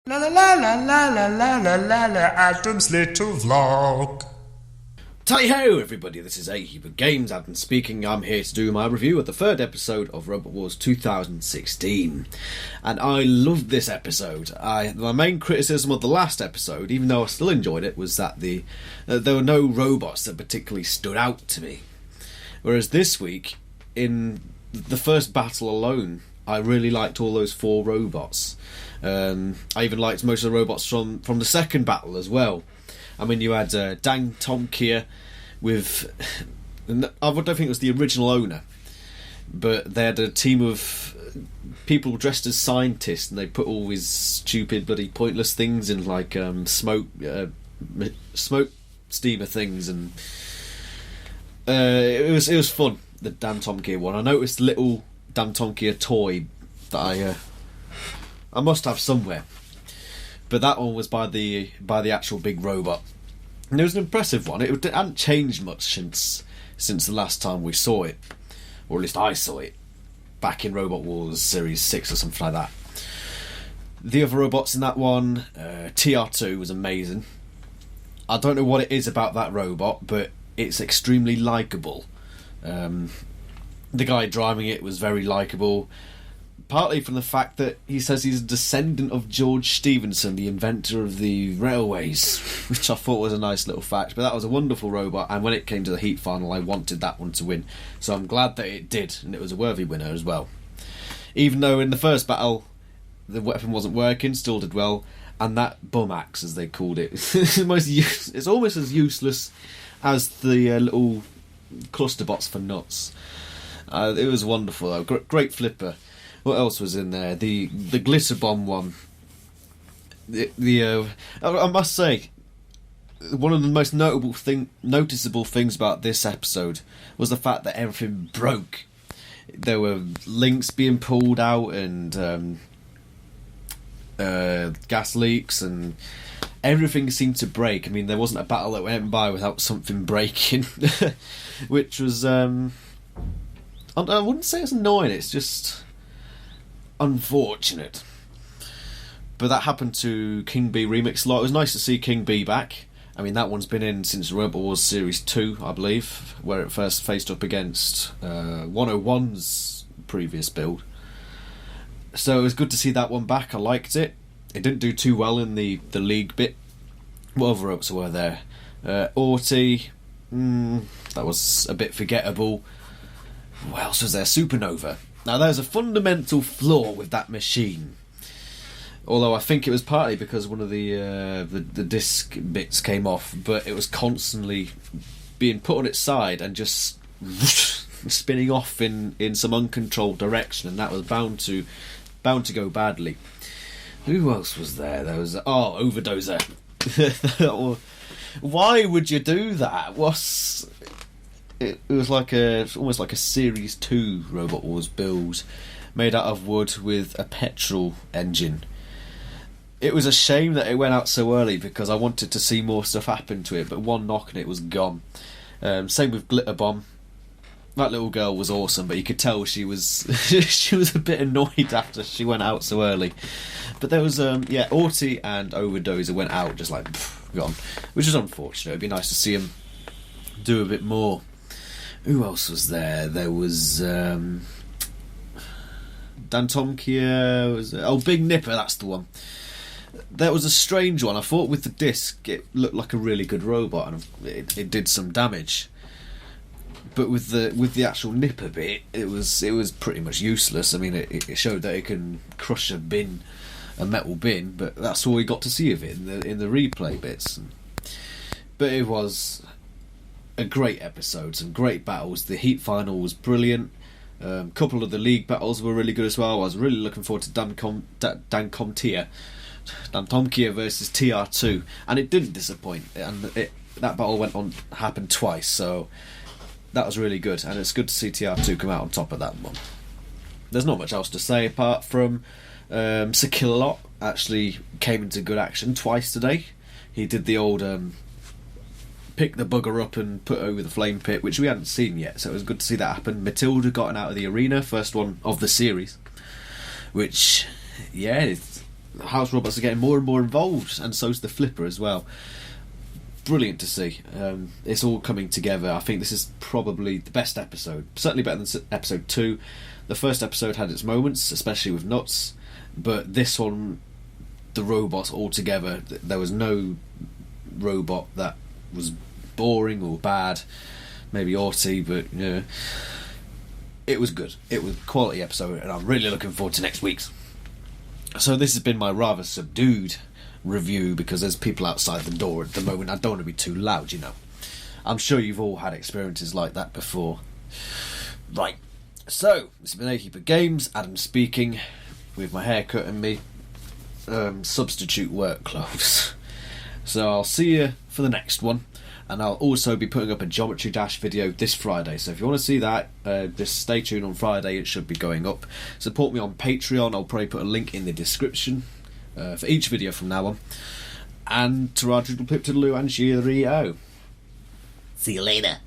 La la la la la la la la la la Adam's little vlog. Tally-ho everybody, this is Heap of Games, Adam speaking. I'm here to do my review of the third episode of Robot Wars 2016. And I loved this episode. My main criticism of the last episode, even though I still enjoyed it, was that there were no robots that particularly stood out to me. Whereas this week, in the first battle alone, I really liked all those 4 robots. I even liked most of the robots from the second battle as well. I mean, you had Dantomkia with... I don't think it was the original owner, but they had a team of people dressed as scientists, and they put all these stupid, bloody pointless things in, like smoke steamer things, and it was fun, the Dantomkia one. I noticed the little Dantomkia toy that I must have somewhere. But that one was by the actual big robot. And it was an impressive one. It hadn't changed much since the last time we saw it. Or at least I saw it. Back in Robot Wars Series 6 or something like that. The other robots in that one, TR2 was amazing. I don't know what it is about that robot, but it's extremely likeable. The guy driving it was very likeable. Partly from the fact that he says he's a descendant of George Stephenson, the inventor of the railways, which I thought was a nice little fact. But that was a wonderful robot, and when it came to the Heat final, I wanted that one to win. So I'm glad that it did, and it was a worthy winner as well. Even though in the first battle, the weapon wasn't working, still did well, and that bum axe, as they called it, it's almost as useless as the little cluster bots for nuts. It was wonderful, though. Great flipper. What else was in there? The Glitterbomb one. I must say, one of the most noticeable things about this episode was the fact that everything broke. There were links being pulled out and gas leaks, and everything seemed to break. I mean, there wasn't a battle that went by without something breaking, which was I wouldn't say it's annoying. It's just unfortunate. But that happened to King B Remix a lot. It was nice to see King B back. I mean, that one's been in since Robot Wars Series 2, I believe, where it first faced up against 101's previous build. So it was good to see that one back. I liked it. It didn't do too well in the league bit. What other ropes were there? Orty, that was a bit forgettable. What else was there? Supernova. Now, there's a fundamental flaw with that machine. Although I think it was partly because one of the disc bits came off, but it was constantly being put on its side and just spinning off in some uncontrolled direction, and that was bound to go badly. Who else was there? There was Overdoser. Why would you do that? It was almost like a Series 2 Robot Wars build, made out of wood with a petrol engine. It was a shame that it went out so early, because I wanted to see more stuff happen to it, but one knock and it was gone. Same with Glitterbomb. That little girl was awesome, but you could tell she was she was a bit annoyed after she went out so early. But there was Orty and Overdoser went out just like gone, which is unfortunate. It'd be nice to see them do a bit more. Who else was there? There was Dantomkia. Big Nipper, that's the one. That was a strange one. I thought with the disc it looked like a really good robot, and it did some damage. But with the actual Nipper bit, it was pretty much useless. I mean, it showed that it can crush a metal bin, but that's all we got to see of it in the replay bits. But it was a great episode, some great battles. The Heat final was brilliant. A couple of the league battles were really good as well. I was really looking forward to Dantomkia versus TR2, and it didn't disappoint. And that battle happened twice, so that was really good. And it's good to see TR2 come out on top of that one. There's not much else to say apart from Sir Killalot actually came into good action twice today. He did the old pick the bugger up and put over the flame pit, which we hadn't seen yet, so it was good to see that happen. Matilda got out of the arena, first one of the series, which, yeah, house robots are getting more and more involved, and so's the flipper as well. Brilliant to see. It's all coming together. I think this is probably the best episode, certainly better than episode 2. The first episode had its moments, especially with Nuts, but this one, the robots all together, there was no robot that was boring or bad, maybe aughty, but yeah, it was good. It was a quality episode, and I'm really looking forward to next week's. So this has been my rather subdued review, because there's people outside the door at the moment. I don't want to be too loud, you know. I'm sure you've all had experiences like that before. Right, so this has been A Heap of Games, Adam speaking, with my haircut and me substitute work clothes. So I'll see you for the next one, and I'll also be putting up a Geometry Dash video this Friday, so if you want to see that, just stay tuned on Friday. It should be going up. Support me on Patreon. I'll probably put a link in the description for each video from now on. And ta-ra, toodle pip toodaloo, and cheerio. See you later.